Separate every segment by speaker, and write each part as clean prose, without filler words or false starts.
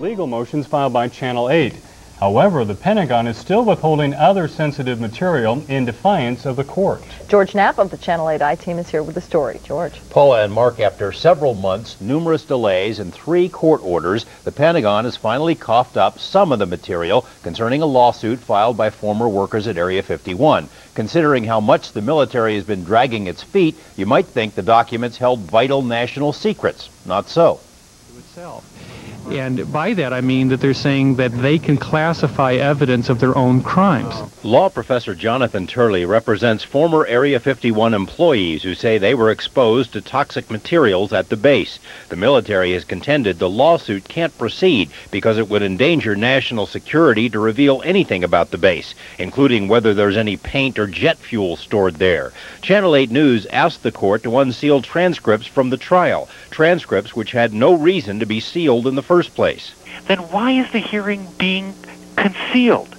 Speaker 1: legal motions filed by Channel 8. However, the Pentagon is still withholding other sensitive material in defiance of the court.
Speaker 2: George Knapp of the Channel 8 I-Team is here with the story. George.
Speaker 3: Paula and Mark, after several months, numerous delays, and 3 court orders, the Pentagon has finally coughed up some of the material concerning a lawsuit filed by former workers at Area 51. Considering how much the military has been dragging its feet, you might think the documents held vital national secrets. Not so.
Speaker 4: And by that I mean that they're saying that they can classify evidence of their own crimes.
Speaker 3: Law professor Jonathan Turley represents former Area 51 employees who say they were exposed to toxic materials at the base. The military has contended the lawsuit can't proceed because it would endanger national security to reveal anything about the base, including whether there's any paint or jet fuel stored there. Channel 8 News asked the court to unseal transcripts from the trial, transcripts which had no reason to be sealed in the first place.
Speaker 5: Then why is the hearing being concealed?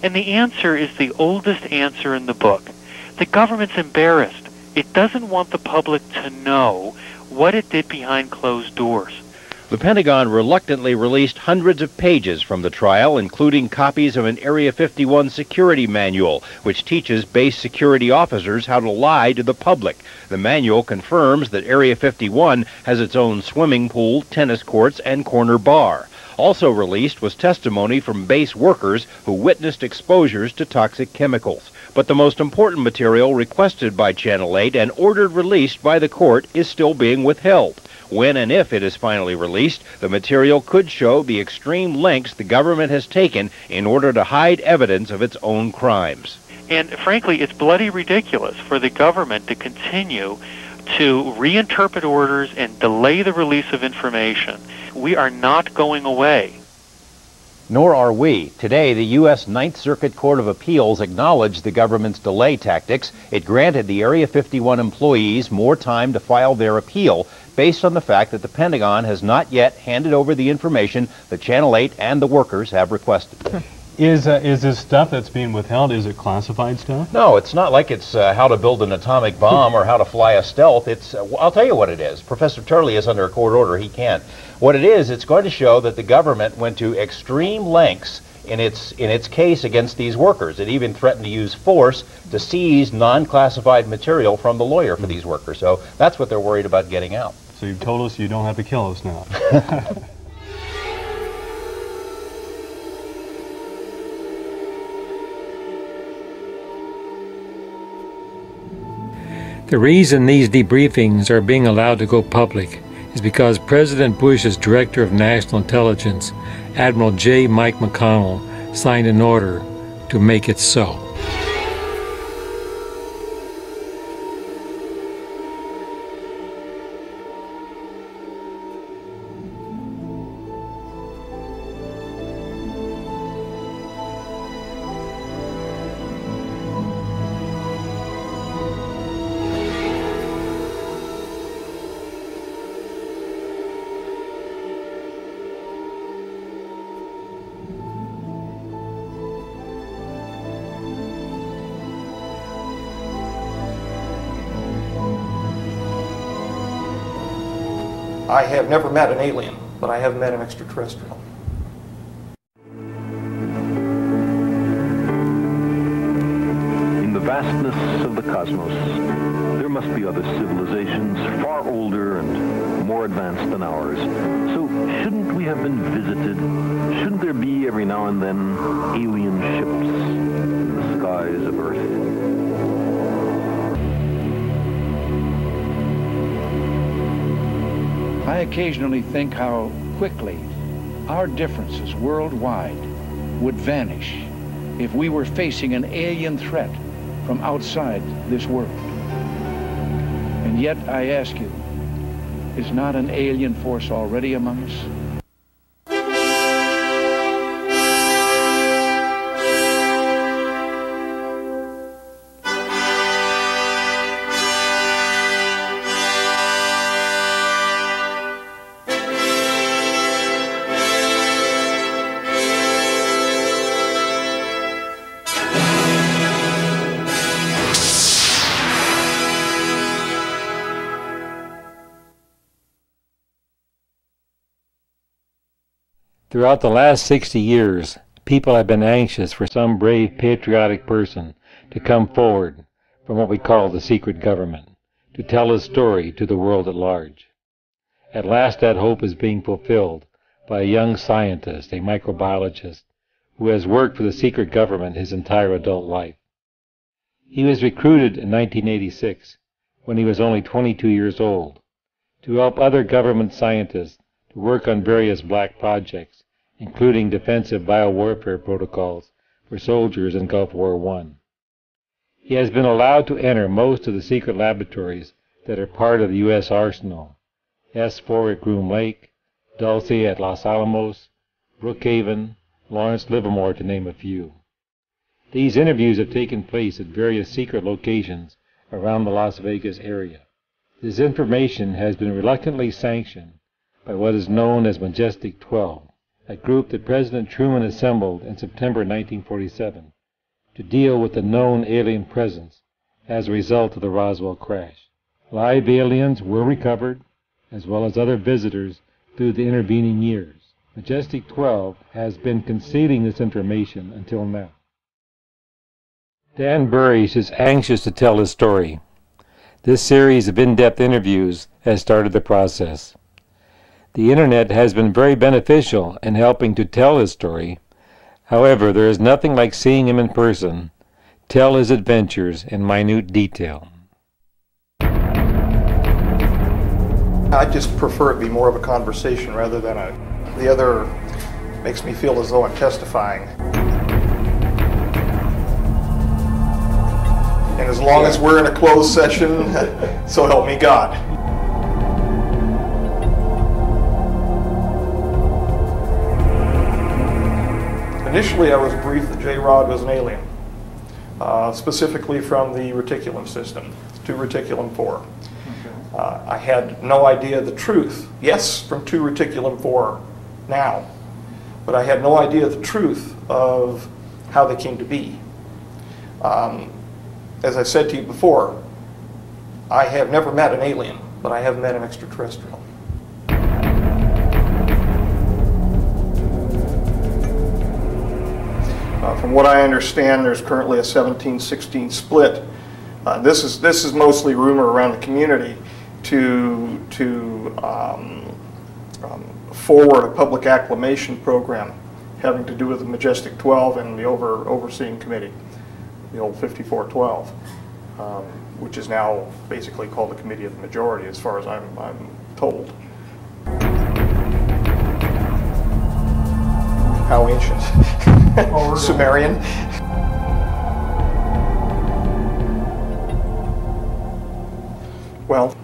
Speaker 5: And the answer is the oldest answer in the book. The government's embarrassed. It doesn't want the public to know what it did behind closed doors.
Speaker 3: The Pentagon reluctantly released hundreds of pages from the trial, including copies of an Area 51 security manual, which teaches base security officers how to lie to the public. The manual confirms that Area 51 has its own swimming pool, tennis courts, and corner bar. Also released was testimony from base workers who witnessed exposures to toxic chemicals. But the most important material requested by Channel 8 and ordered released by the court is still being withheld. When and if it is finally released, the material could show the extreme lengths the government has taken in order to hide evidence of its own crimes.
Speaker 5: And frankly, it's bloody ridiculous for the government to continue to reinterpret orders and delay the release of information. We are not going away.
Speaker 3: Nor are we. Today, the U.S. Ninth Circuit Court of Appeals acknowledged the government's delay tactics. It granted the Area 51 employees more time to file their appeal based on the fact that the Pentagon has not yet handed over the information that Channel 8 and the workers have requested.
Speaker 1: Is this stuff that's being withheld, is it classified stuff?
Speaker 3: No, it's not like it's how to build an atomic bomb or how to fly a stealth. It's, I'll tell you what it is. Professor Turley is under a court order. He can't. What it is, it's going to show that the government went to extreme lengths in its case against these workers. It even threatened to use force to seize non-classified material from the lawyer for these workers. So that's what they're worried about getting out.
Speaker 1: So you've told us you don't have to kill us now.
Speaker 6: The reason these debriefings are being allowed to go public is because President Bush's Director of National Intelligence, Admiral J. Mike McConnell, signed an order to make it so.
Speaker 7: I have never met an alien, but I have met an extraterrestrial.
Speaker 8: In the vastness of the cosmos, there must be other civilizations far older and more advanced than ours. So shouldn't we have been visited? Shouldn't there be every now and then alien ships in the skies of Earth?
Speaker 9: I occasionally think how quickly our differences worldwide would vanish if we were facing an alien threat from outside this world. And yet, I ask you, is not an alien force already among us?
Speaker 6: Throughout the last 60 years, people have been anxious for some brave, patriotic person to come forward from what we call the secret government, to tell his story to the world at large. At last that hope is being fulfilled by a young scientist, a microbiologist, who has worked for the secret government his entire adult life. He was recruited in 1986, when he was only 22 years old, to help other government scientists to work on various black projects, including defensive biowarfare protocols for soldiers in Gulf War I. He has been allowed to enter most of the secret laboratories that are part of the U.S. arsenal: S4 at Groom Lake, Dulce at Los Alamos, Brookhaven, Lawrence Livermore, to name a few. These interviews have taken place at various secret locations around the Las Vegas area. This information has been reluctantly sanctioned by what is known as Majestic 12, a group that President Truman assembled in September 1947 to deal with the known alien presence as a result of the Roswell crash. Live aliens were recovered, as well as other visitors, through the intervening years. Majestic 12 has been concealing this information until now. Dan Burisch is anxious to tell his story. This series of in-depth interviews has started the process. The Internet has been very beneficial in helping to tell his story. However, there is nothing like seeing him in person, tell his adventures in minute detail.
Speaker 7: I just prefer it be more of a conversation rather than the other makes me feel as though I'm testifying. And as long as we're in a closed session, so help me God. Initially, I was briefed that J-Rod was an alien, specifically from the reticulum system, to reticulum 4. I had no idea the truth. Yes, from 2 reticulum 4 now, but I had no idea the truth of how they came to be. As I said to you before, I have never met an alien, but I have met an extraterrestrial. From what I understand, there's currently a 17-16 split. This is mostly rumor around the community to forward a public acclamation program having to do with the Majestic 12 and the overseeing committee, the old 5412, which is now basically called the Committee of the Majority, as far as I'm told. How ancient? Sumerian? Well,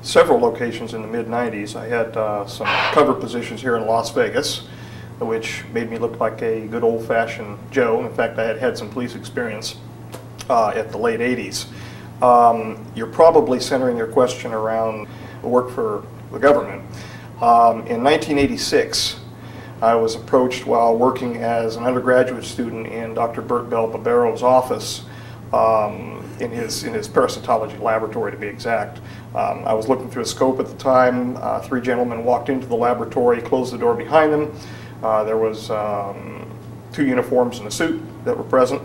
Speaker 7: several locations in the mid-90s. I had some cover positions here in Las Vegas, which made me look like a good old-fashioned Joe. In fact, I had had some police experience at the late 80s. You're probably centering your question around work for the government. In 1986, I was approached while working as an undergraduate student in Dr. Bert Bell Barbero's office, in his parasitology laboratory, to be exact. I was looking through a scope at the time. 3 gentlemen walked into the laboratory, closed the door behind them. There was 2 uniforms and a suit that were present.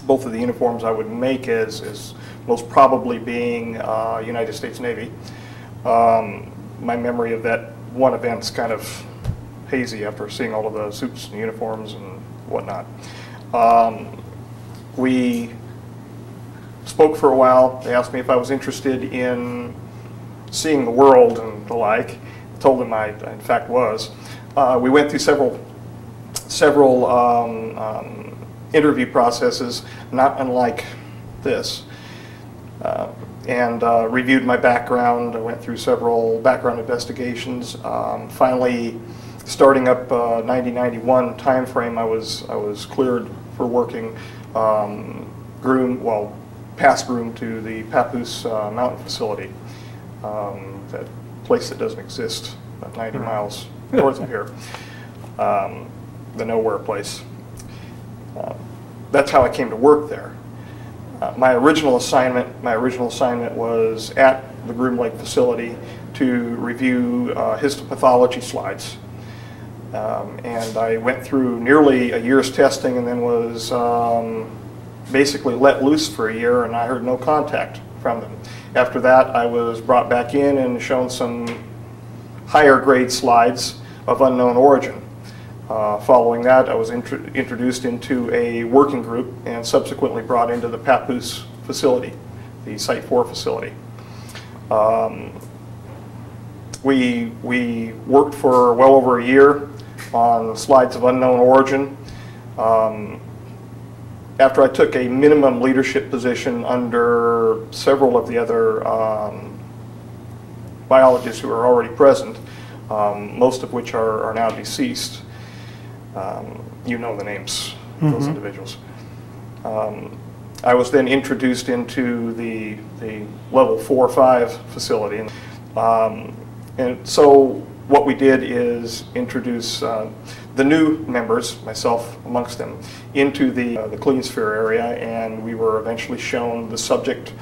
Speaker 7: Both of the uniforms I would make as most probably being United States Navy. My memory of that one event's kind of hazy after seeing all of the suits and uniforms and whatnot. We spoke for a while. They asked me if I was interested in seeing the world and the like. I told them I in fact was. We went through several interview processes, not unlike this, and reviewed my background. I went through several background investigations. Finally, starting up 90-91 time frame, I was cleared for working past Groom to the Papoose Mountain facility, that place that doesn't exist, about 90 miles north of here, the nowhere place. That's how I came to work there. My original assignment was at the Groom Lake facility to review histopathology slides And I went through nearly a year's testing and then was basically let loose for a year, and I heard no contact from them. After that, I was brought back in and shown some higher grade slides of unknown origin. Following that, I was introduced into a working group and subsequently brought into the Papoose facility, the Site 4 facility. We worked for well over a year on slides of unknown origin. After I took a minimum leadership position under several of the other biologists who are already present, most of which are now deceased. You know the names of those individuals. I was then introduced into the level 4 or 5 facility. And so what we did is introduce the new members, myself amongst them, into the clean sphere area, and we were eventually shown the subject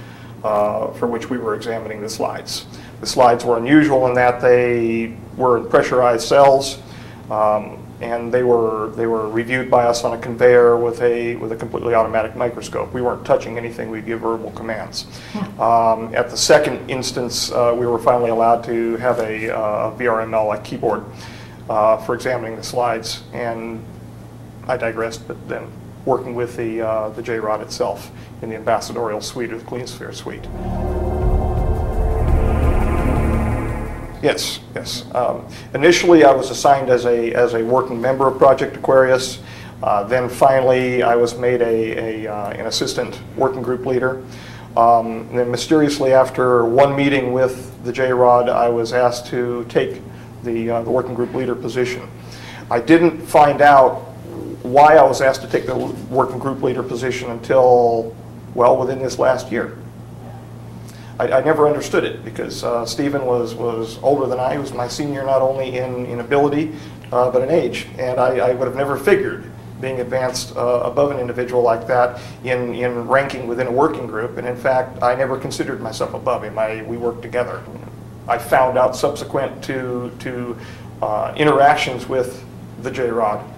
Speaker 7: for which we were examining the slides. The slides were unusual in that they were in pressurized cells, and they were reviewed by us on a conveyor with a completely automatic microscope. We weren't touching anything. We'd give verbal commands. At the second instance, we were finally allowed to have a VRML, like keyboard, for examining the slides. And I digressed, but then working with the J-Rod itself in the ambassadorial suite or the clean sphere suite. Yes, yes. Initially, I was assigned as a working member of Project Aquarius. Then finally, I was made an assistant working group leader. And then mysteriously, after one meeting with the J-Rod, I was asked to take the working group leader position. I didn't find out why I was asked to take the working group leader position until, well, within this last year. I never understood it because Stephen was older than I. He was my senior not only in ability but in age, and I would have never figured being advanced above an individual like that in ranking within a working group. And in fact, I never considered myself above him. We worked together. I found out subsequent to interactions with the J-Rod.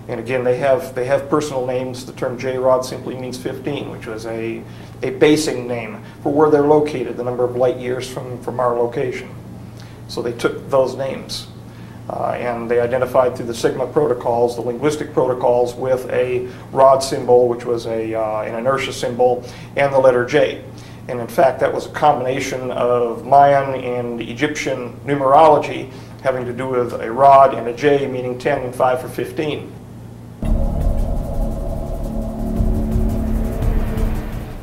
Speaker 7: And again, they have personal names. The term J-Rod simply means 15, which was a basing name for where they're located, the number of light years from our location. So they took those names. And they identified through the Sigma protocols, the linguistic protocols, with a rod symbol, which was an inertia symbol, and the letter J. And in fact, that was a combination of Mayan and Egyptian numerology having to do with a rod and a J, meaning 10 and 5 for 15.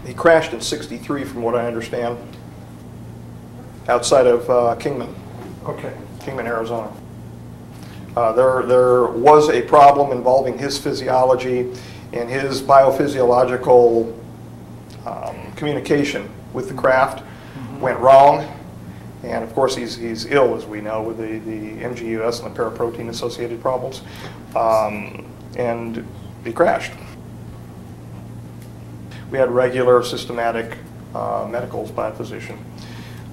Speaker 7: He crashed in '63, from what I understand, outside of Kingman. Okay. Kingman, Arizona. There was a problem involving his physiology and his biophysiological communication with the craft went wrong. And of course, he's ill, as we know, with the MGUS and the paraprotein associated problems. And he crashed. We had regular systematic medicals by a physician.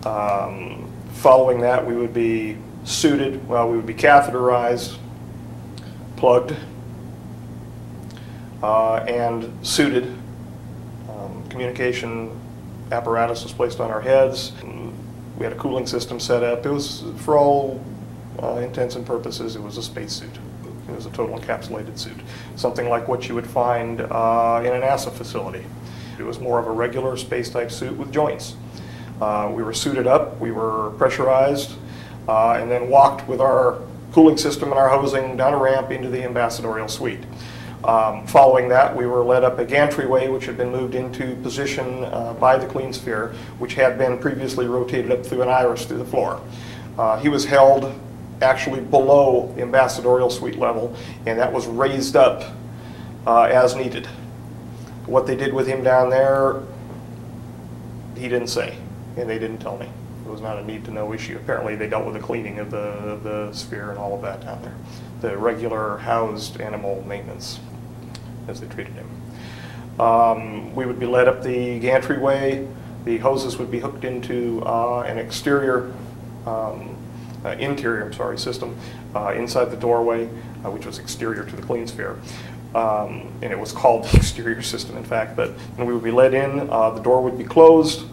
Speaker 7: Following that, we would be suited, we would be catheterized, plugged, and suited. Communication apparatus was placed on our heads. We had a cooling system set up. It was, for all intents and purposes, it was a spacesuit. It was a total encapsulated suit, something like what you would find in a NASA facility. It was more of a regular space-type suit with joints. We were suited up, we were pressurized, and then walked with our cooling system and our hosing down a ramp into the ambassadorial suite. Following that, we were led up a gantry-way, which had been moved into position by the clean sphere, which had been previously rotated up through an iris through the floor. He was held actually below the ambassadorial suite level, and that was raised up as needed. What they did with him down there, he didn't say, and they didn't tell me. It was not a need-to-know issue. Apparently, they dealt with the cleaning of the sphere and all of that down there. The regular housed animal maintenance as they treated him. We would be led up the gantry-way. The hoses would be hooked into an exterior system inside the doorway, which was exterior to the clean sphere. And it was called the exterior system, in fact. But when we would be let in, the door would be closed,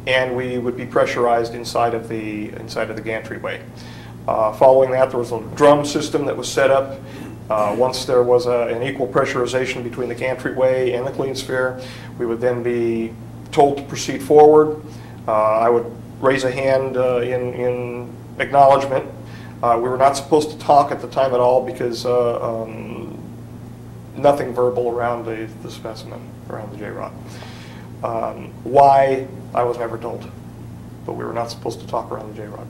Speaker 7: and we would be pressurized inside of the gantry-way. Following that, there was a drum system that was set up. Once there was an equal pressurization between the gantry-way and the clean sphere, we would then be told to proceed forward. I would raise a hand in acknowledgement. We were not supposed to talk at the time at all because nothing verbal around the specimen, around the J-rod. Why, I was never told, but we were not supposed to talk around the J-rod.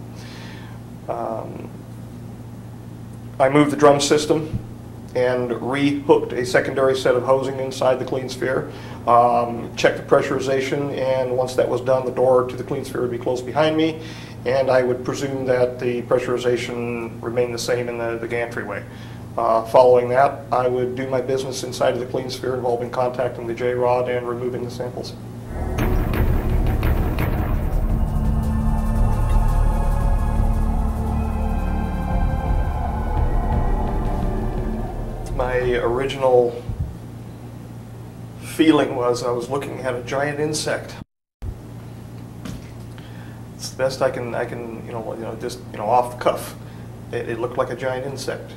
Speaker 7: I moved the drum system and re-hooked a secondary set of hosing inside the clean sphere, checked the pressurization, and once that was done, the door to the clean sphere would be closed behind me, and I would presume that the pressurization remained the same in the gantry-way. Following that, I would do my business inside of the clean sphere involving contacting the J-rod and removing the samples. My original feeling was I was looking at a giant insect. It's the best I can just off the cuff. It looked like a giant insect,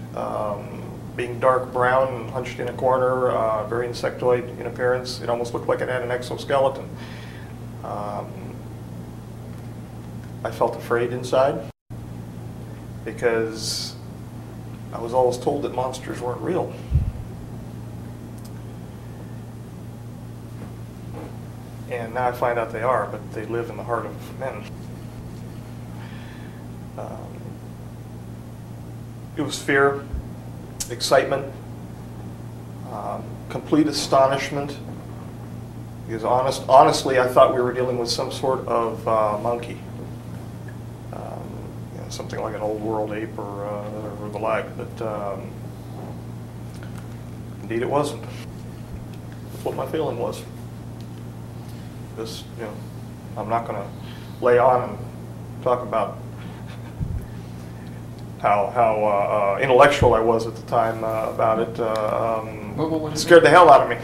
Speaker 7: being dark brown and hunched in a corner, very insectoid in appearance. It almost looked like it had an exoskeleton. I felt afraid inside because I was always told that monsters weren't real. And now I find out they are, but they live in the heart of men. It was fear, excitement, complete astonishment. Because honestly, I thought we were dealing with some sort of monkey. Something like an old world ape or the like, but indeed it wasn't. That's what my feeling was. This, I'm not going to lay on and talk about how intellectual I was at the time about it. It scared the hell out of me.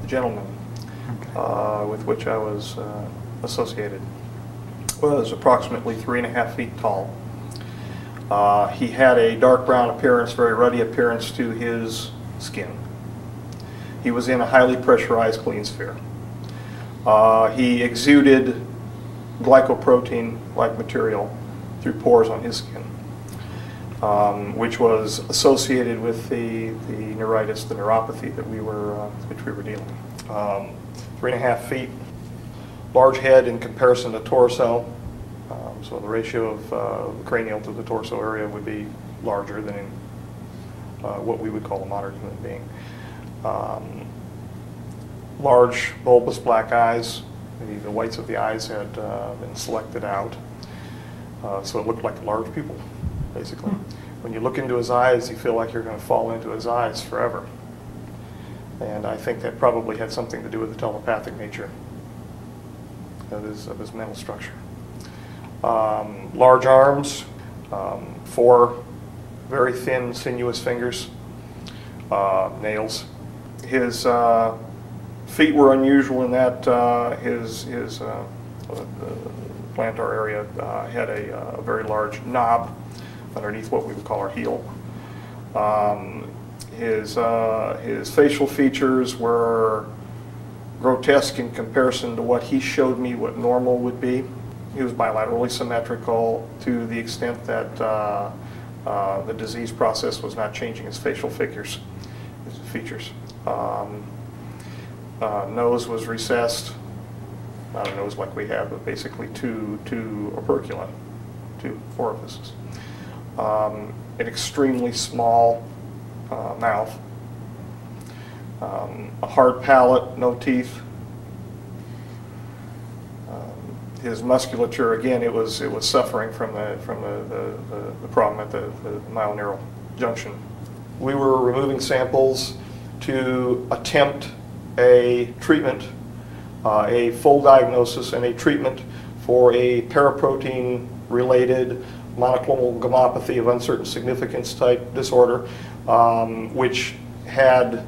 Speaker 7: The gentleman with which I was associated was approximately 3.5 feet tall. He had a dark brown appearance, very ruddy appearance to his skin. He was in a highly pressurized clean sphere. He exuded glycoprotein-like material through pores on his skin, which was associated with the neuritis, the neuropathy that we were dealing with. 3.5 feet, large head in comparison to torso. So the ratio of the cranial to the torso area would be larger than in what we would call a modern human being. Large, bulbous black eyes. The whites of the eyes had been selected out. So it looked like large pupil, basically. When you look into his eyes, you feel like you're going to fall into his eyes forever. And I think that probably had something to do with the telepathic nature of his mental structure. Large arms, 4 very thin, sinuous fingers, nails. His feet were unusual in that his plantar area had a very large knob underneath what we would call our heel. His facial features were grotesque in comparison to what he showed me what normal would be. He was bilaterally symmetrical to the extent that the disease process was not changing his facial features. Nose was recessed, not a nose like we have, but basically two opercula, 2 orifices. An extremely small mouth, a hard palate, no teeth. His musculature, again, it was suffering from the problem at the myoneural junction. We were removing samples to attempt a treatment, a full diagnosis and a treatment for a paraprotein-related monoclonal gammopathy of uncertain significance type disorder, which had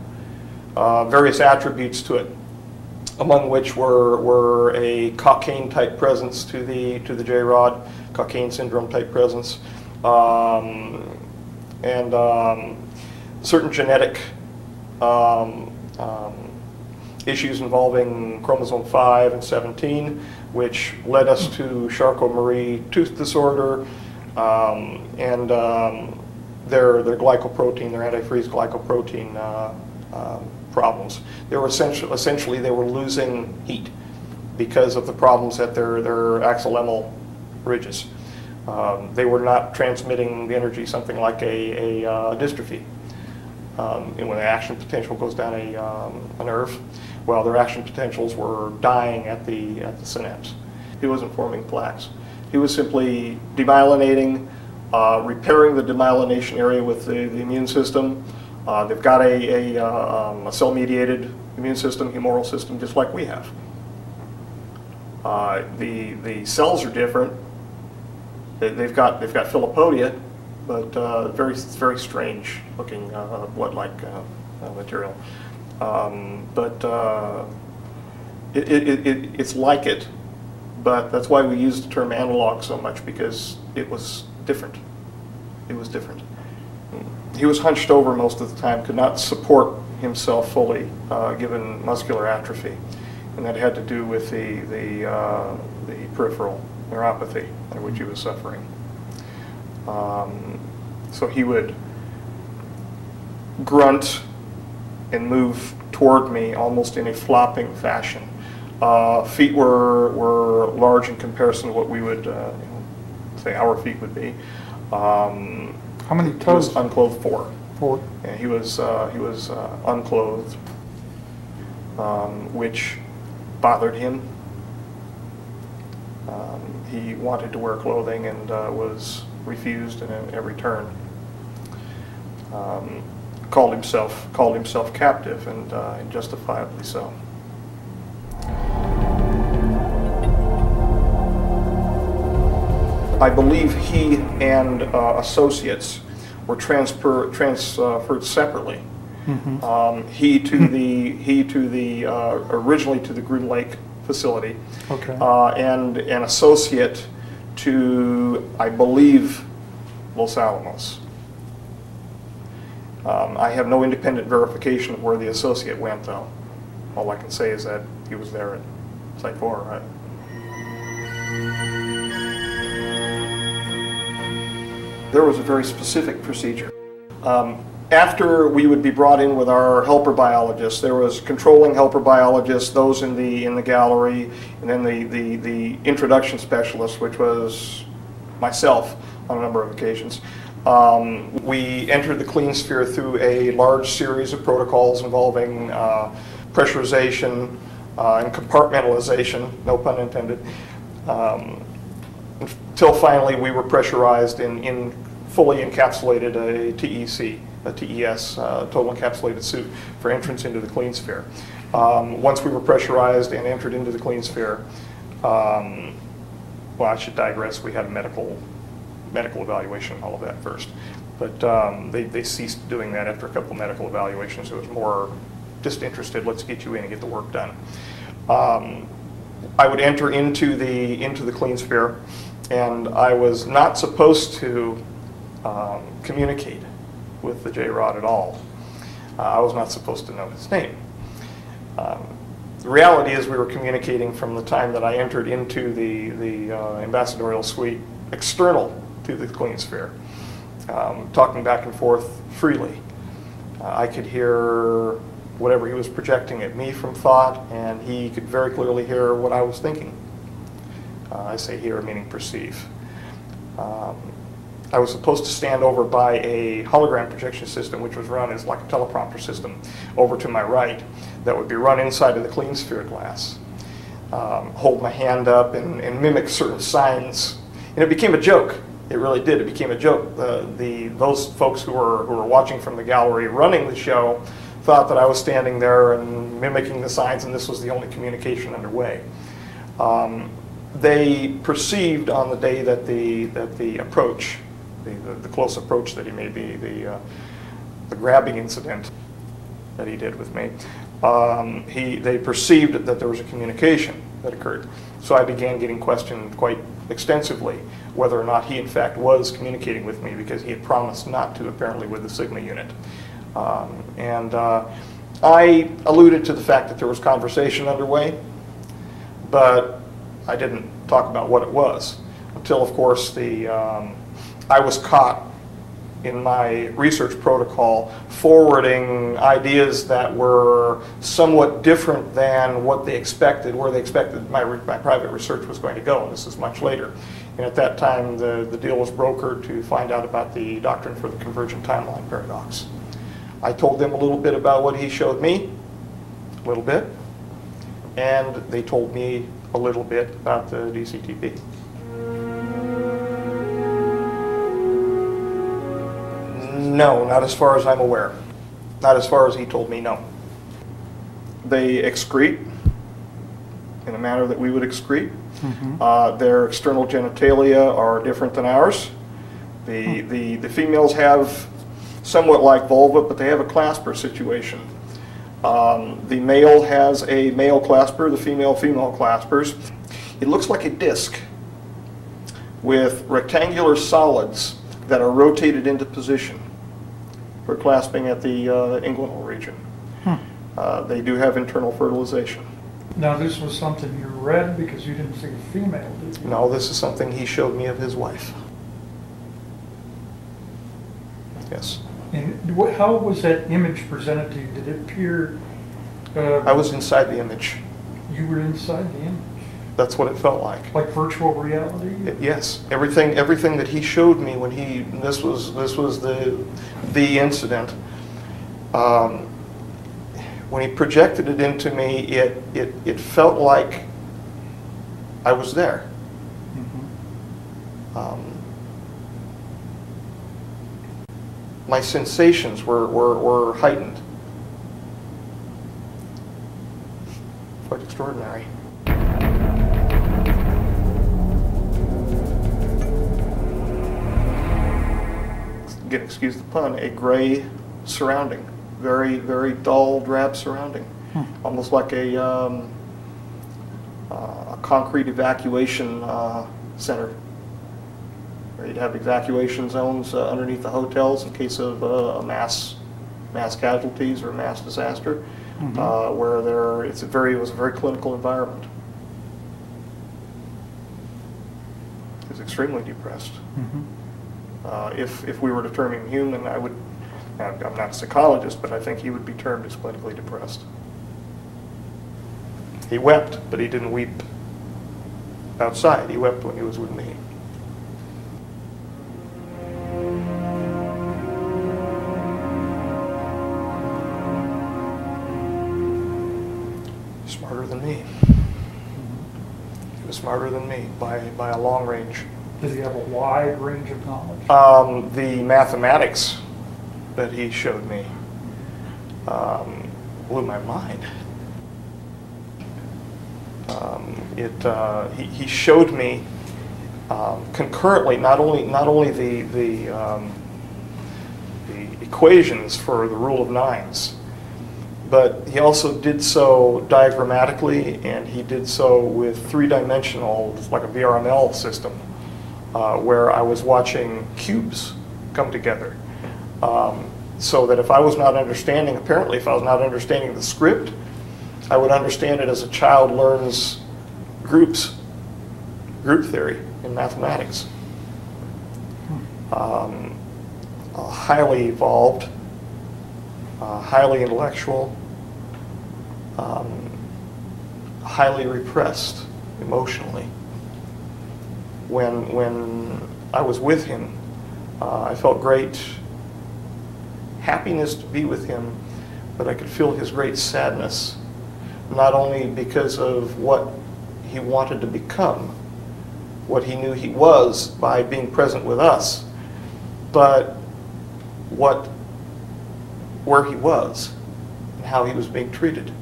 Speaker 7: various attributes to it, among which were a cocaine type presence to the J-rod, cocaine syndrome type presence, and certain genetic issues involving chromosome 5 and 17, which led us to Charcot-Marie tooth disorder, and their glycoprotein, their antifreeze glycoprotein problems. They were essentially they were losing heat because of the problems at their axillemal ridges. They were not transmitting the energy, something like a dystrophy. And when the action potential goes down a nerve, well, their action potentials were dying at the synapse. He wasn't forming plaques. He was simply demyelinating, repairing the demyelination area with the immune system. They've got a cell-mediated immune system, humoral system, just like we have. The cells are different. They've got Philopodia, but very strange looking blood-like material. It's like it, but that's why we use the term analog so much, because it was different. It was different. He was hunched over most of the time, could not support himself fully, given muscular atrophy, and that had to do with the peripheral neuropathy in which he was suffering. So he would grunt and move toward me almost in a flopping fashion. Feet were large in comparison to what we would say our feet would be.
Speaker 10: How many toes?
Speaker 7: He was unclothed 4.
Speaker 10: 4.
Speaker 7: And he was unclothed, which bothered him. He wanted to wear clothing and was refused in every turn. Called himself captive, and justifiably so. I believe he and associates were transferred separately. Mm-hmm. He to the originally to the Groom Lake facility, okay. And an associate to, I believe, Los Alamos. I have no independent verification of where the associate went, though. All I can say is that he was there at Site 4, right? There was a very specific procedure. After we would be brought in with our helper biologists, there was controlling helper biologists, those in the gallery, and then the introduction specialist, which was myself on a number of occasions. We entered the clean sphere through a large series of protocols involving pressurization and compartmentalization, no pun intended, until finally we were pressurized in fully encapsulated a TEC, a TES, total encapsulated suit, for entrance into the clean sphere. Once we were pressurized and entered into the clean sphere, well, I should digress, we had a medical evaluation and all of that first. But they ceased doing that after a couple of medical evaluations. It was more just interested, let's get you in and get the work done. I would enter into the clean sphere, and I was not supposed to communicate with the J-Rod at all. I was not supposed to know his name. The reality is we were communicating from the time that I entered into the ambassadorial suite external to the clean sphere, talking back and forth freely. I could hear whatever he was projecting at me from thought, and he could very clearly hear what I was thinking. I say hear meaning perceive. I was supposed to stand over by a hologram projection system, which was run as like a teleprompter system over to my right, that would be run inside of the clean sphere glass. Hold my hand up and mimic certain signs. And it became a joke. It really did. It became a joke. Those folks who were watching from the gallery running the show thought that I was standing there and mimicking the signs, and this was the only communication underway. They perceived on the day that the approach, the close approach that he made, the grabbing incident that he did with me, they perceived that there was a communication that occurred. So I began getting questioned quite extensively whether or not he in fact was communicating with me, because he had promised not to, apparently, with the Sigma unit. I alluded to the fact that there was conversation underway, but I didn't talk about what it was until, of course, I was caught in my research protocol forwarding ideas that were somewhat different than what they expected, where they expected my private research was going to go, and this is much later. And at that time, the deal was brokered to find out about the doctrine for the convergent timeline paradox. I told them a little bit about what he showed me, a little bit, and they told me a little bit about the DCTP. No, not as far as I'm aware. Not as far as he told me, no. They excrete in a manner that we would excrete. Mm-hmm. Their external genitalia are different than ours. The females have somewhat like vulva, but they have a clasper situation. The male has a male clasper, the female claspers. It looks like a disc with rectangular solids that are rotated into position for clasping at the inguinal region. They do have internal fertilization.
Speaker 10: Now this was something you read because you didn't see a female, did you?
Speaker 7: No, this is something he showed me of his wife. Yes.
Speaker 10: And how was that image presented to you? Did it appear...
Speaker 7: I was inside the image.
Speaker 10: You were inside the image?
Speaker 7: That's what it felt like.
Speaker 10: Like virtual reality?
Speaker 7: Yes. Everything that he showed me when this was the incident. When he projected it into me, it felt like I was there. Mm-hmm. My sensations were heightened. Quite extraordinary. Again, excuse the pun, a gray surrounding. Very, very dull, drab surrounding. Almost like a concrete evacuation center. Where you'd have evacuation zones underneath the hotels in case of mass casualties or mass disaster, where it was a very clinical environment. He was extremely depressed. If we were to term him human, I'm not a psychologist, but I think he would be termed as clinically depressed. He wept, but he didn't weep outside. He wept when he was with me. Smarter than me. He was smarter than me by a long range.
Speaker 10: Does he have a wide range of knowledge?
Speaker 7: The mathematics that he showed me blew my mind. He showed me concurrently not only the equations for the rule of nines, but he also did so diagrammatically, and he did so with three-dimensional, like a VRML system, where I was watching cubes come together. So that if I was not understanding, apparently if I was not understanding the script, I would understand it as a child learns group theory in mathematics. Highly evolved, highly intellectual, highly repressed emotionally. When I was with him, I felt great happiness to be with him, but I could feel his great sadness, not only because of what he wanted to become, what he knew he was by being present with us, but where he was how he was being treated.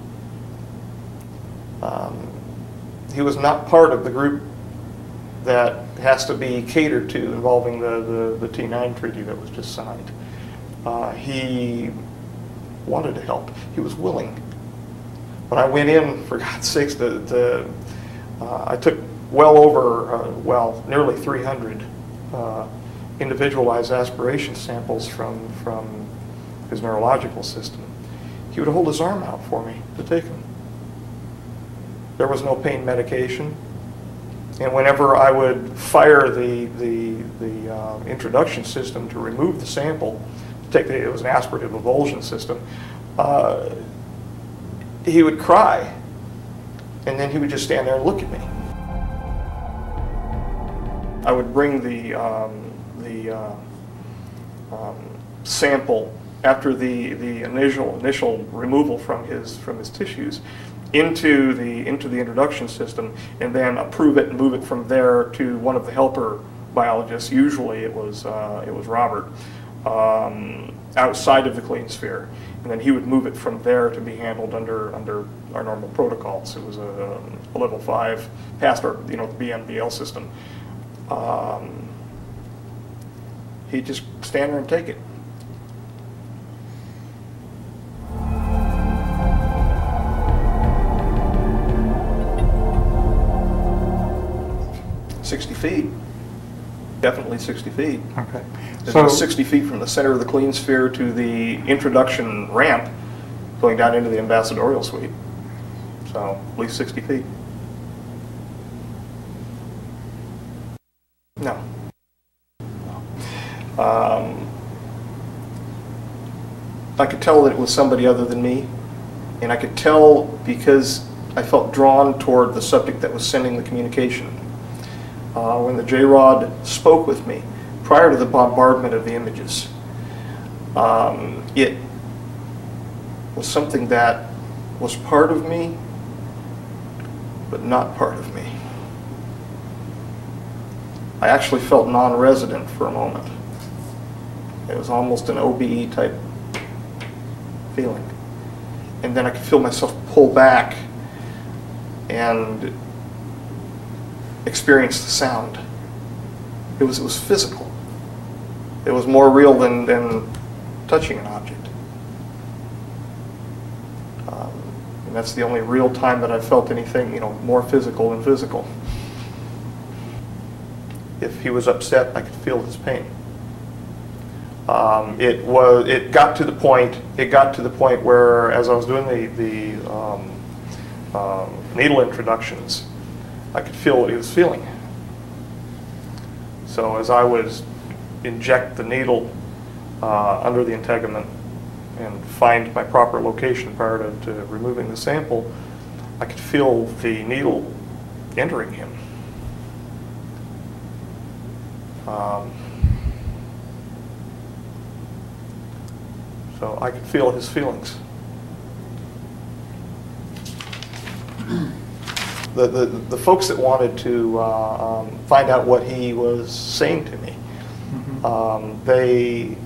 Speaker 7: He was not part of the group that has to be catered to involving the T9 treaty that was just signed. He wanted to help. He was willing. When I went in, for God's sakes, I took well over, well, nearly 300 individualized aspiration samples from his neurological system. He would hold his arm out for me to take them. There was no pain medication. And whenever I would fire the introduction system to remove the sample, it was an aspirative avulsion system, he would cry, and then he would just stand there and look at me. I would bring the sample after the initial removal from his tissues into the introduction system, and then approve it and move it from there to one of the helper biologists. Usually it was Robert, outside of the clean sphere, and then he would move it from there to be handled under our normal protocols. It was a level 5 past our the BNBL system. He'd just stand there and take it. Feet. Definitely 60 feet.
Speaker 10: Okay.
Speaker 7: So 60 feet from the center of the clean sphere to the introduction ramp going down into the ambassadorial suite. So at least 60 feet. No. I could tell that it was somebody other than me, and I could tell because I felt drawn toward the subject that was sending the communication. When the J-Rod spoke with me prior to the bombardment of the images, it was something that was part of me, but not part of me. I actually felt non-resident for a moment. It was almost an OBE type feeling. And then I could feel myself pull back and experience the sound. It was physical. It was more real than touching an object. And that's the only real time that I felt anything, more physical than physical. If he was upset, I could feel his pain. It got to the point where, as I was doing the needle introductions, I could feel what he was feeling. So as I would inject the needle under the integument and find my proper location prior to removing the sample, I could feel the needle entering him. So I could feel his feelings. The folks that wanted to find out what he was saying to me, they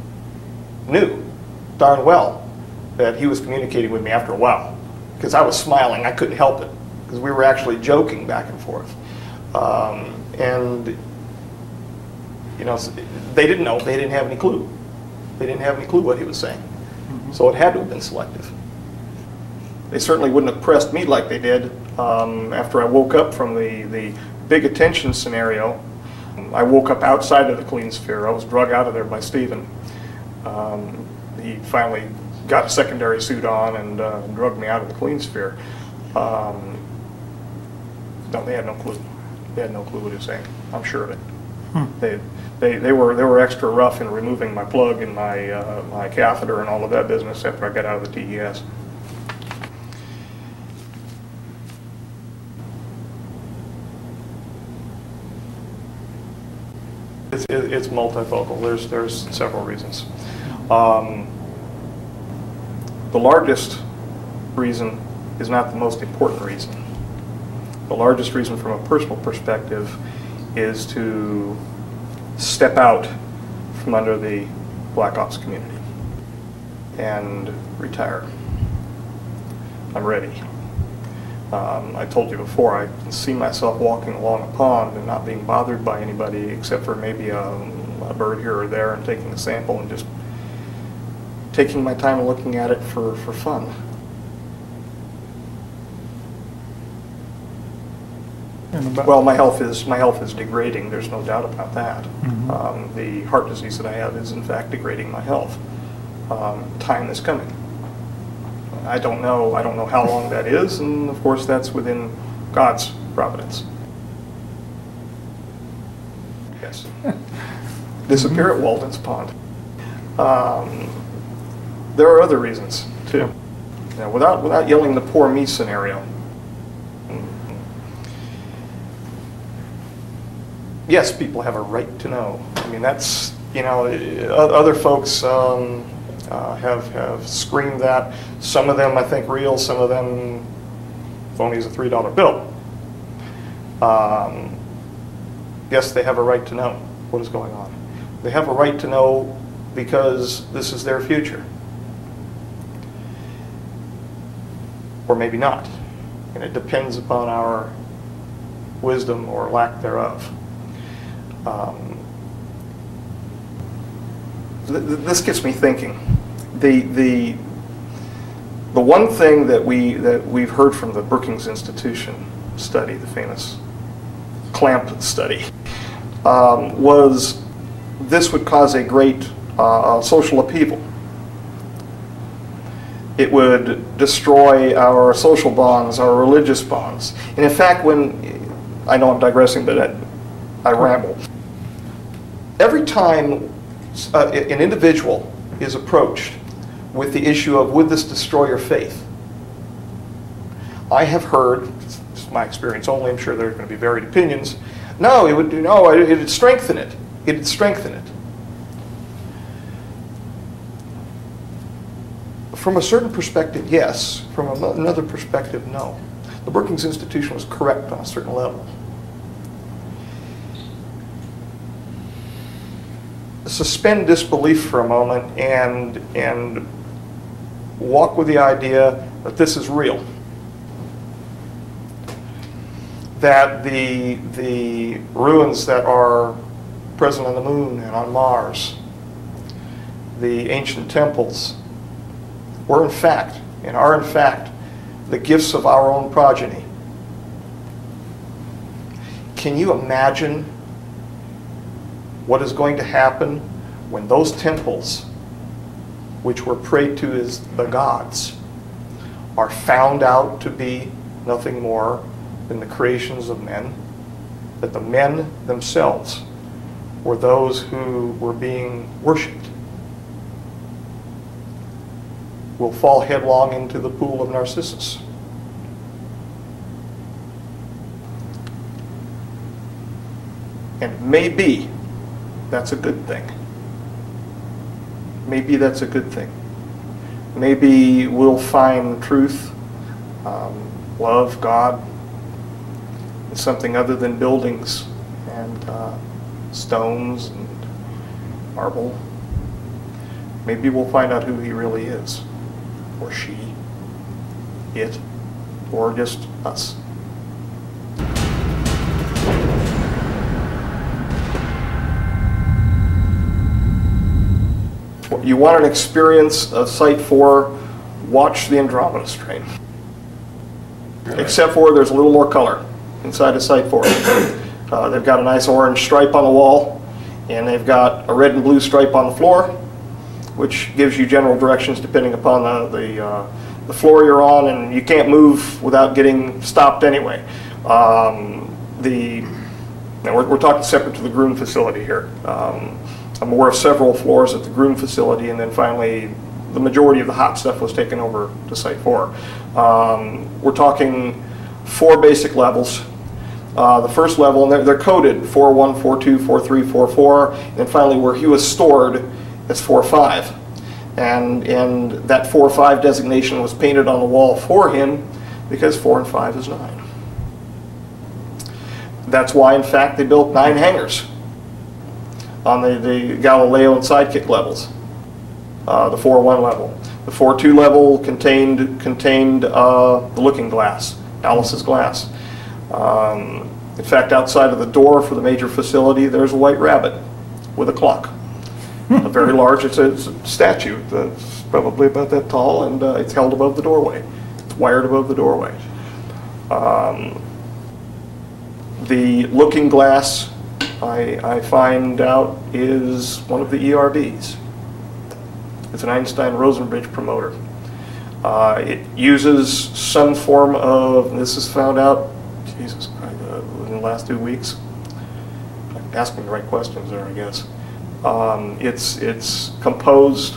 Speaker 7: knew darn well that he was communicating with me after a while, because I was smiling. I couldn't help it, because we were actually joking back and forth. And they didn't know. They didn't have any clue. They didn't have any clue what he was saying. So it had to have been selective. They certainly wouldn't have pressed me like they did after I woke up from the big attention scenario. I woke up outside of the clean sphere. I was drug out of there by Stephen. He finally got a secondary suit on and drugged me out of the clean sphere. No, they had no clue. They had no clue what he was saying. I'm sure of it. They were extra rough in removing my plug and my catheter and all of that business after I got out of the TES. It's multifocal. There's several reasons. The largest reason is not the most important reason. The largest reason from a personal perspective is to step out from under the Black Ops community and retire. I'm ready. I told you before, I can see myself walking along a pond and not being bothered by anybody except for maybe a bird here or there, and taking a sample and just taking my time and looking at it for fun. Well, my health is degrading. There's no doubt about that.
Speaker 10: Mm-hmm.
Speaker 7: The heart disease that I have is in fact degrading my health. Time is coming. I don't know how long that is, and of course that's within God's providence. Yes. Disappear at Walden's Pond. There are other reasons too. Now, without yelling the poor me scenario. Yes, people have a right to know. I mean, that's, you know, other folks have screamed that. Some of them, I think, real. Some of them phony as a $3 bill. Yes, they have a right to know what is going on. They have a right to know because this is their future. Or maybe not. And it depends upon our wisdom or lack thereof. This gets me thinking. The one thing that we've heard from the Brookings Institution study, the famous clamp study, was this would cause a great social upheaval. It would destroy our social bonds, our religious bonds. And in fact, I know I'm digressing, but I ramble. Every time an individual is approached with the issue of, would this destroy your faith? I have heard, this is my experience only, I'm sure there are going to be varied opinions, no, it'd strengthen it. It'd strengthen it. From a certain perspective, yes. From another perspective, no. The Brookings Institution was correct on a certain level. Suspend disbelief for a moment and walk with the idea that this is real. That the ruins that are present on the moon and on Mars, the ancient temples, were in fact, and are in fact, the gifts of our own progeny. Can you imagine what is going to happen when those temples, which were prayed to as the gods, are found out to be nothing more than the creations of men, that the men themselves were those who were being worshipped? Will fall headlong into the pool of Narcissus. And maybe that's a good thing. Maybe that's a good thing. Maybe we'll find truth, love, God, in something other than buildings and stones and marble. Maybe we'll find out who he really is. Or she, it, or just us. You want an experience of Site 4, watch the Andromeda Strain. Right. Except for there's a little more color inside of Site 4. They've got a nice orange stripe on the wall, and they've got a red and blue stripe on the floor, which gives you general directions depending upon the floor you're on, and you can't move without getting stopped anyway. We're talking separate to the Groom facility here. I'm aware of several floors at the Groom facility, and then finally the majority of the hot stuff was taken over to Site 4. We're talking 4 basic levels. The first level, and they're coded 4.1, 4.2, 4.3, 4.4, and finally where he was stored is 4.5. And that 4.5 designation was painted on the wall for him because 4 and 5 is 9. That's why, in fact, they built 9 hangars on the Galileo and Sidekick levels, the 4.1 level. The 4.2 level contained the looking glass, Alice's glass. In fact, outside of the door for the major facility, there's a white rabbit with a clock. A very large, it's a statue that's probably about that tall, and it's held above the doorway. It's wired above the doorway. The looking glass, I find out, is one of the ERBs. It's an Einstein-Rosenbridge promoter. It uses some form of, and this is found out, Jesus Christ, in the last 2 weeks. I'm asking the right questions there, I guess. It's composed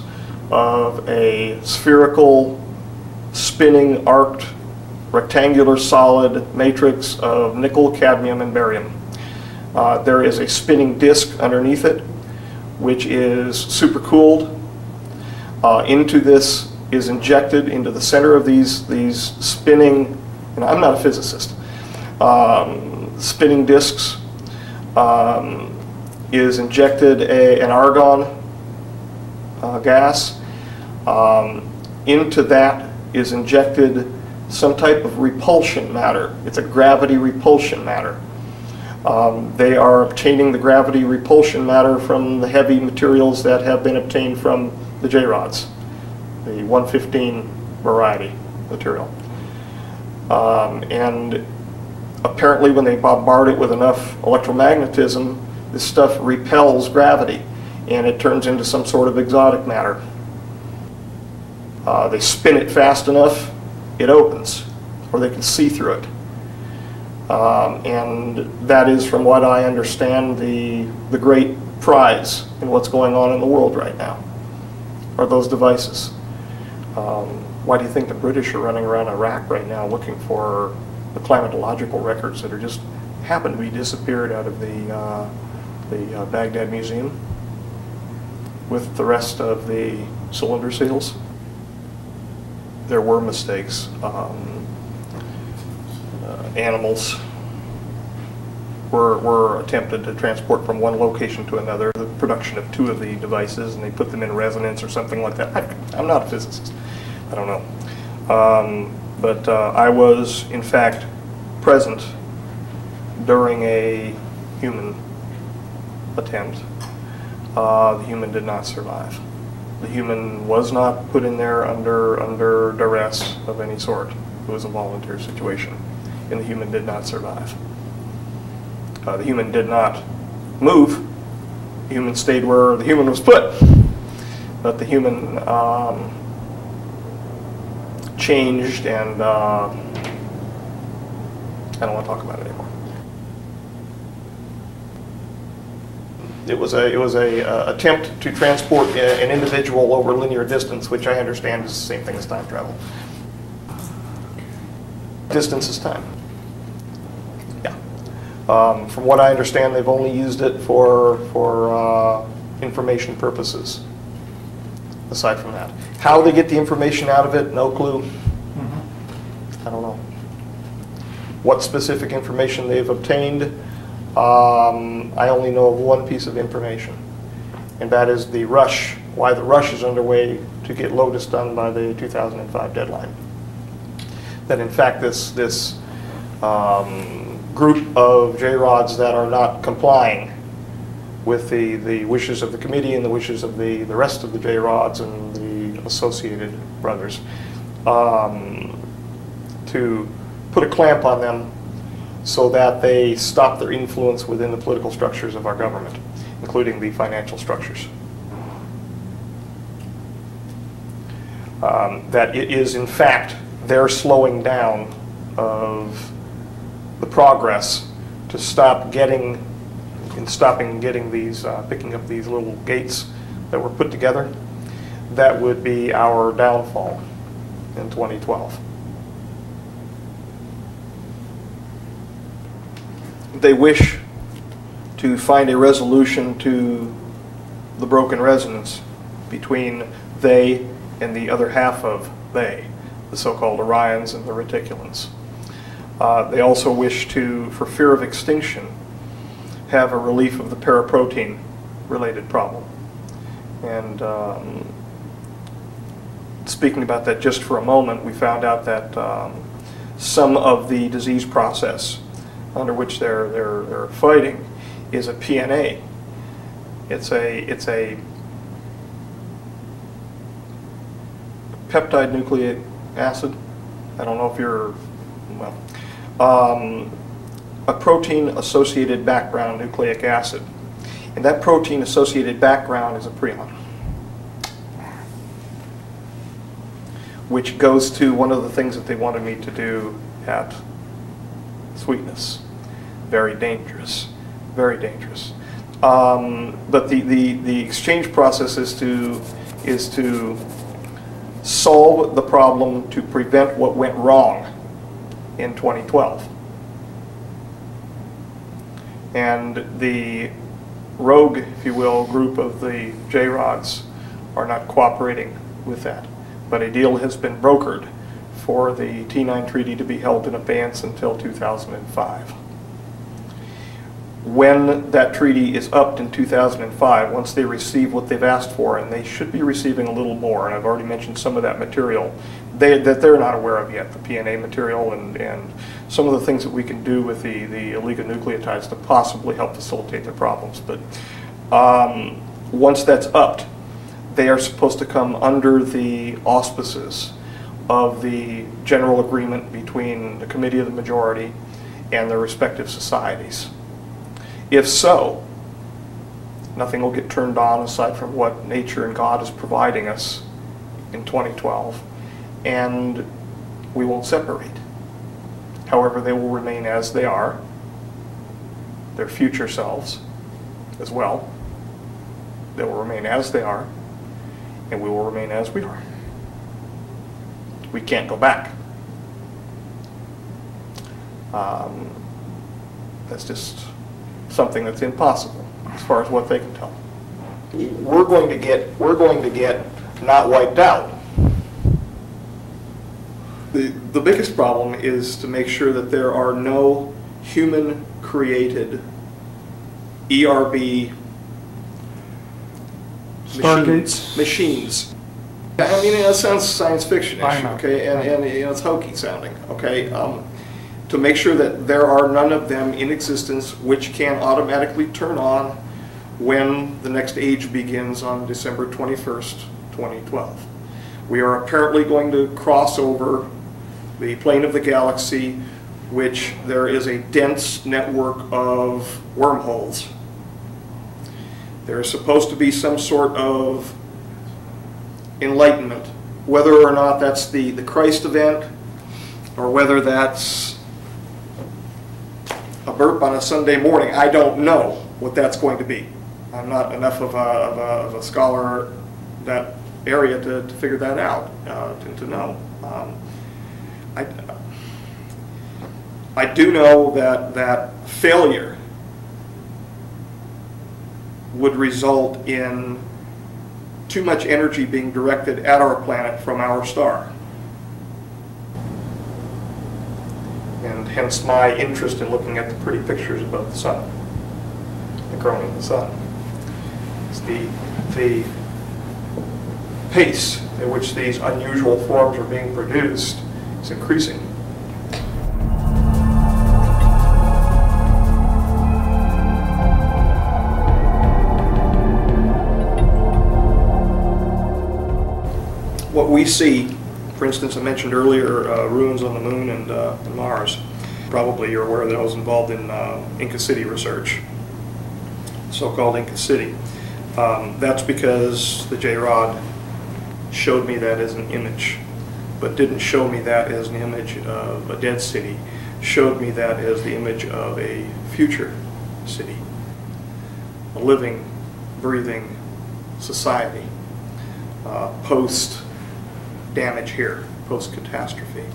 Speaker 7: of a spherical, spinning, arced, rectangular solid matrix of nickel, cadmium, and barium. There is a spinning disk underneath it, which is supercooled. Into this is injected, into the center of these spinning, and I'm not a physicist, spinning disks, is injected an argon gas. Into that is injected some type of repulsion matter. It's a gravity repulsion matter. They are obtaining the gravity repulsion matter from the heavy materials that have been obtained from the J-rods, the 115 variety material. And apparently when they bombard it with enough electromagnetism, this stuff repels gravity and it turns into some sort of exotic matter. They spin it fast enough, it opens, or they can see through it. And that is, from what I understand, the great prize in what's going on in the world right now, are those devices. Why do you think the British are running around Iraq right now looking for the climatological records that are just happen to be disappeared out of the Baghdad Museum with the rest of the cylinder seals? There were mistakes. Animals were attempted to transport from one location to another, the production of 2 of the devices, and they put them in resonance or something like that. I'm not a physicist. I don't know. But I was, in fact, present during a human attempt. The human did not survive. The human was not put in there under duress of any sort. It was a volunteer situation, and the human did not survive. The human did not move. The human stayed where the human was put. But the human changed, and I don't want to talk about it anymore. It was a attempt to transport an individual over linear distance, which I understand is the same thing as time travel. Distance is time. Yeah. From what I understand, they've only used it for information purposes. Aside from that, how they get the information out of it, no clue. I don't know. What specific information they've obtained, I only know of one piece of information, and that is the rush, why the rush is underway to get Lotus done by the 2005 deadline. That in fact this group of J-rods that are not complying with the wishes of the committee and the wishes of the rest of the J-rods and the associated brothers, to put a clamp on them so that they stop their influence within the political structures of our government, including the financial structures. That it is in fact their slowing down of the progress to stop getting, these, picking up these little gates that were put together, that would be our downfall in 2012. They wish to find a resolution to the broken resonance between they and the other half of they, the so-called Orions and the Reticulans. They also wish to, for fear of extinction, have a relief of the paraprotein related problem. And speaking about that just for a moment, we found out that some of the disease process under which they're fighting is a PNA. It's a peptide nucleic acid. I don't know if you're, well, a protein-associated background nucleic acid. And that protein-associated background is a prion, which goes to one of the things that they wanted me to do at Sweetness. Very dangerous, very dangerous. But the exchange process is to solve the problem to prevent what went wrong in 2012. And the rogue, if you will, group of the J-Rods are not cooperating with that. But a deal has been brokered for the T9 treaty to be held in abeyance until 2005. When that treaty is upped in 2005, once they receive what they've asked for, and they should be receiving a little more, and I've already mentioned some of that material that they're not aware of yet, the PNA material and some of the things that we can do with the oligonucleotides to possibly help facilitate their problems. But once that's upped, they are supposed to come under the auspices of the general agreement between the Committee of the Majority and their respective societies. If so, nothing will get turned on aside from what nature and God is providing us in 2012, and we won't separate. However, they will remain as they are, their future selves as well. They will remain as they are, and we will remain as we are. We can't go back. That's just something that's impossible as far as what they can tell. We're going to get not wiped out. The biggest problem is to make sure that there are no human-created ERB machines. I mean, that sounds science fiction-ish, okay, and you know, it's hokey sounding, okay. To make sure that there are none of them in existence which can automatically turn on when the next age begins on December 21st, 2012. We are apparently going to cross over the plane of the galaxy, which there is a dense network of wormholes. There is supposed to be some sort of enlightenment, whether or not that's the Christ event, or whether that's a burp on a Sunday morning. I don't know what that's going to be. I'm not enough of a scholar in that area to figure that out, to know. I do know that failure would result in too much energy being directed at our planet from our star. And hence my interest in looking at the pretty pictures above the sun, the growing of the sun. It's the pace at which these unusual forms are being produced is increasing. What we see, for instance, I mentioned earlier ruins on the moon and Mars. Probably you're aware that I was involved in Inca City research, so-called Inca City. That's because the J-Rod showed me that as an image, but didn't show me that as an image of a dead city, showed me that as the image of a future city, a living, breathing society, post-damage here, post-catastrophe.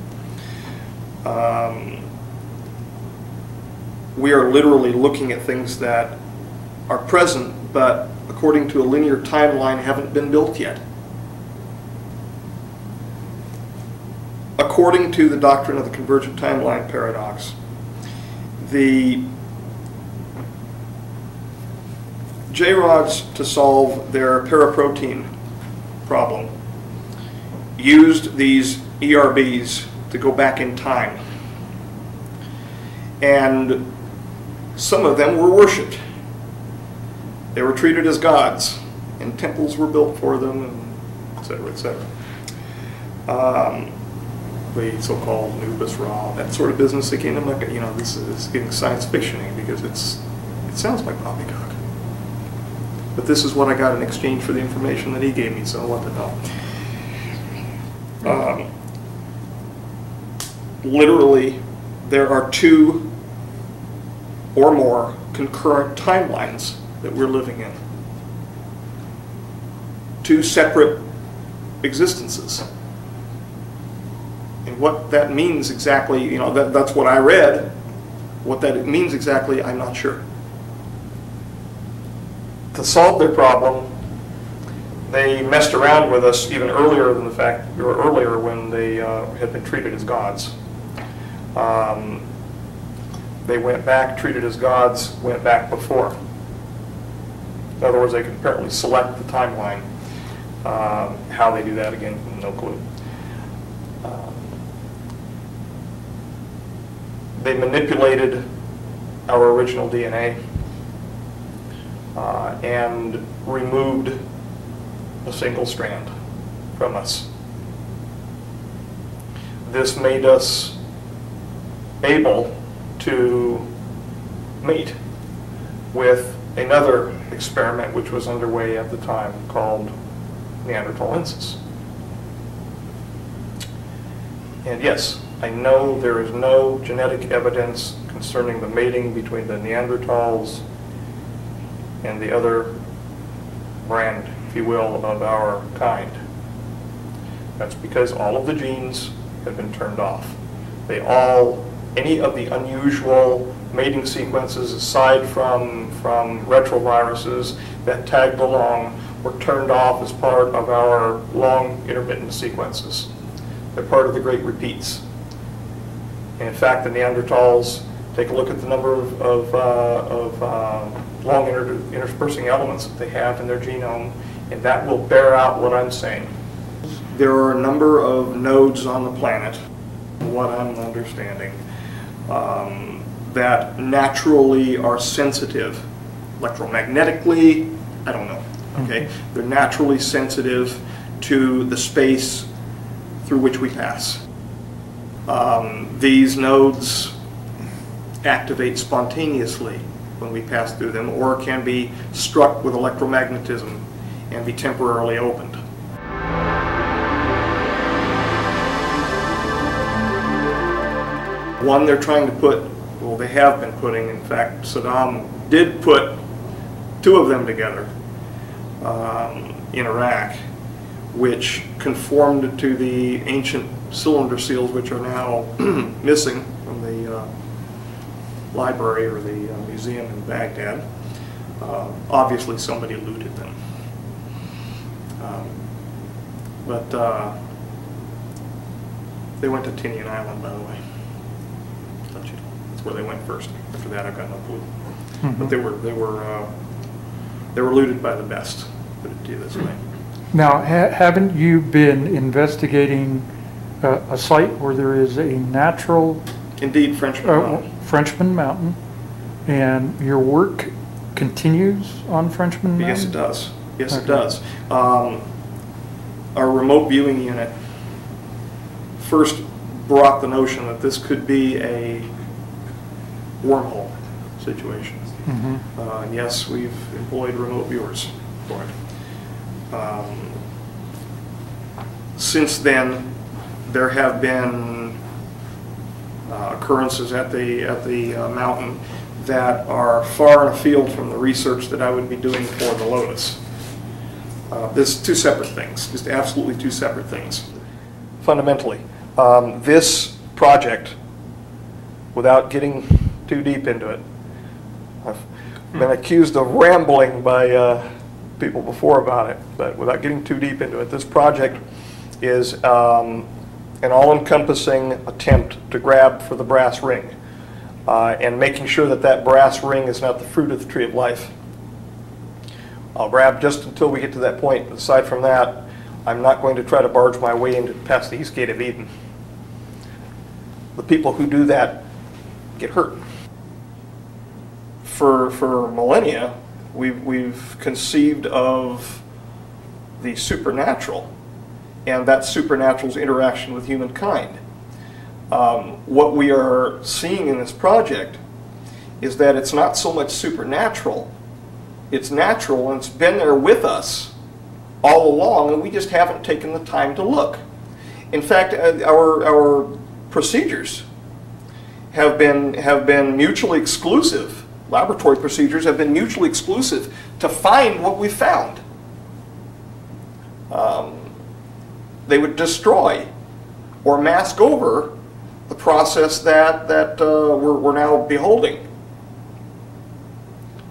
Speaker 7: We are literally looking at things that are present, but according to a linear timeline haven't been built yet. According to the doctrine of the convergent timeline paradox, the J-Rods, to solve their paraprotein problem, used these ERBs to go back in time. And some of them were worshipped. They were treated as gods, and temples were built for them, and et cetera, et cetera. The so-called Anubis Ra, that sort of business again. I'm not, you know, this is getting science fiction-y because it sounds like poppycock. But this is what I got in exchange for the information that he gave me, so what the hell. Literally, there are 2 or more concurrent timelines that we're living in. 2 separate existences. And what that means exactly, you know, that's what I read. What that means exactly, I'm not sure. To solve their problem, they messed around with us even earlier than the fact, or earlier when they had been treated as gods. They went back, treated as gods, went back before. In other words, they could apparently select the timeline. How they do that, again, no clue. They manipulated our original DNA and removed a single strand from us. This made us able to mate with another experiment which was underway at the time called Neanderthalensis. And yes, I know there is no genetic evidence concerning the mating between the Neanderthals and the other brand, if you will, of our kind. That's because all of the genes have been turned off. They all, any of the unusual mating sequences aside from retroviruses that tagged along were turned off as part of our long intermittent sequences. They're part of the great repeats. And in fact, the Neanderthals, take a look at the number of long interspersing elements that they have in their genome, and that will bear out what I'm saying. There are a number of nodes on the planet, what I'm understanding, that naturally are sensitive electromagnetically, I don't know, okay? They're naturally sensitive to the space through which we pass. These nodes activate spontaneously when we pass through them, or can be struck with electromagnetism and be temporarily opened. One they're trying to put, well, they have been putting, in fact, Saddam did put 2 of them together in Iraq, which conformed to the ancient cylinder seals, which are now missing from the library or the museum in Baghdad. Obviously somebody looted them. But they went to Tinian Island, by the way. That's where they went first. After that, I've got no clue. But they were looted by the best. Put it to you this way.
Speaker 10: Now, haven't you been investigating a site where there is a natural...
Speaker 7: Indeed,
Speaker 10: Frenchman Mountain, and your work continues on Frenchman Mountain?
Speaker 7: Yes, it does. Yes, okay. It does. Our remote viewing unit first brought the notion that this could be a wormhole situation. And yes, we've employed remote viewers for it. Since then, there have been occurrences at the mountain that are far and afield from the research that I would be doing for the Lotus. There's 2 separate things, just absolutely 2 separate things. Fundamentally, this project, without getting too deep into it, I've been accused of rambling by people before about it, but without getting too deep into it, this project is an all-encompassing attempt to grab for the brass ring and making sure that that brass ring is not the fruit of the tree of life. I'll grab just until we get to that point. Aside from that, I'm not going to try to barge my way into past the East Gate of Eden. The people who do that get hurt. For millennia, we've conceived of the supernatural and that supernatural's interaction with humankind. What we are seeing in this project is that it's not so much supernatural, it's natural, and it's been there with us all along, and we just haven't taken the time to look. In fact, our procedures have been mutually exclusive. Laboratory procedures have been mutually exclusive to find what we found. They would destroy or mask over the process that we're now beholding.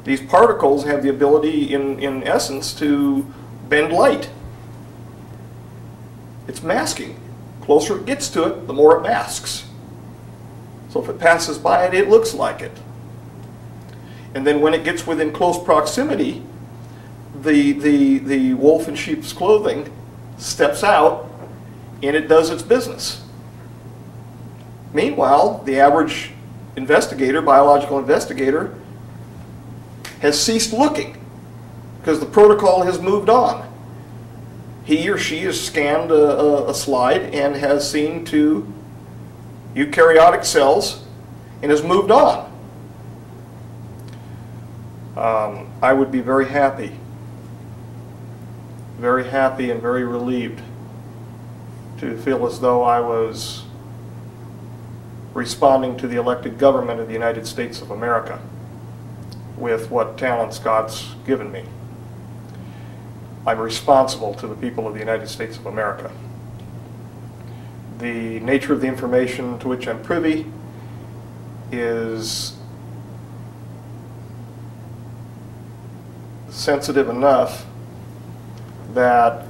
Speaker 7: These particles have the ability, in essence, to bend light. It's masking. The closer it gets to it, the more it masks. So if it passes by it, it looks like it. And then when it gets within close proximity, the wolf in sheep's clothing steps out and it does its business. Meanwhile, the average investigator, biological investigator, has ceased looking because the protocol has moved on. He or she has scanned a slide and has seen two eukaryotic cells and has moved on. I would be very happy and very relieved to feel as though I was responding to the elected government of the United States of America with what talents God's given me. I'm responsible to the people of the United States of America. The nature of the information to which I'm privy is sensitive enough that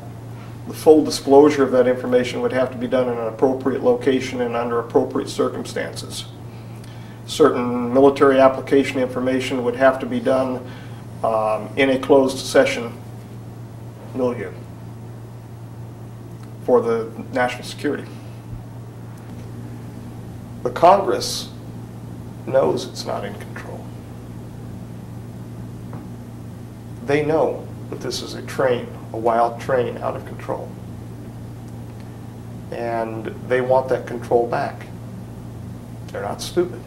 Speaker 7: the full disclosure of that information would have to be done in an appropriate location and under appropriate circumstances. Certain military application information would have to be done in a closed session milieu for the national security. The Congress knows it's not in control. They know that this is a train, a wild train out of control. And they want that control back. They're not stupid.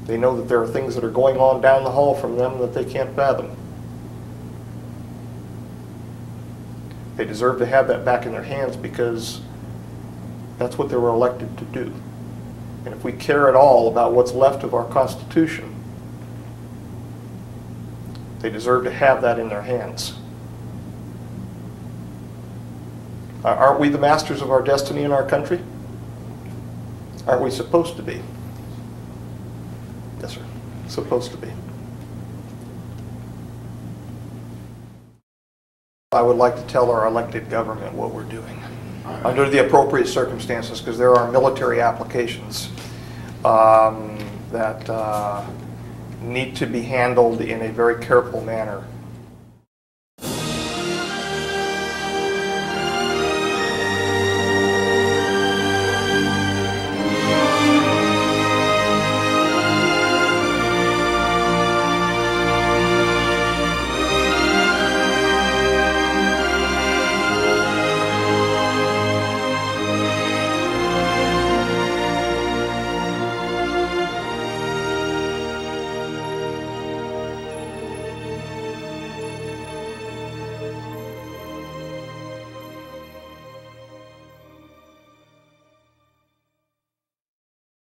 Speaker 7: They know that there are things that are going on down the hall from them that they can't fathom. They deserve to have that back in their hands because that's what they were elected to do. And if we care at all about what's left of our Constitution, they deserve to have that in their hands. Aren't we the masters of our destiny in our country? Aren't we supposed to be? Yes, sir. Supposed to be. I would like to tell our elected government what we're doing under the appropriate circumstances, because there are military applications that need to be handled in a very careful manner.